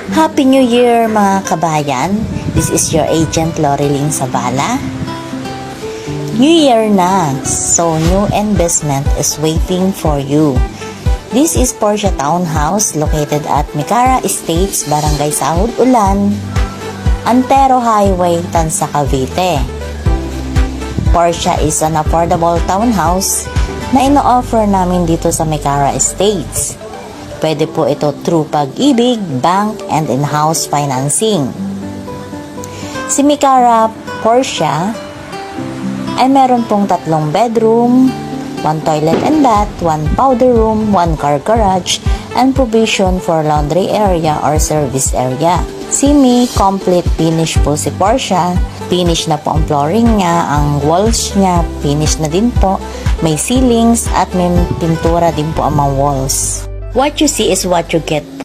Happy New Year mga kabayan! This is your agent Loreling Sabala. New Year na, so new investment is waiting for you. This is Porsche Townhouse located at Micara Estates, Barangay Sahod Ulan, Antero Highway, Tansa, Cavite. Porsche is an affordable townhouse na ino-offer namin dito sa Micara Estates. Pwede po ito through Pag-ibig, bank, and in-house financing. Si Micara Porsche ay meron pong 3 bedroom, 1 toilet and bath, 1 powder room, 1 car garage, and provision for laundry area or service area. Semi-complete finish po si Porsche. Finish na po ang flooring niya, ang walls niya, finish na din po. May ceilings at may pintura din po ang mga walls. What you see is what you get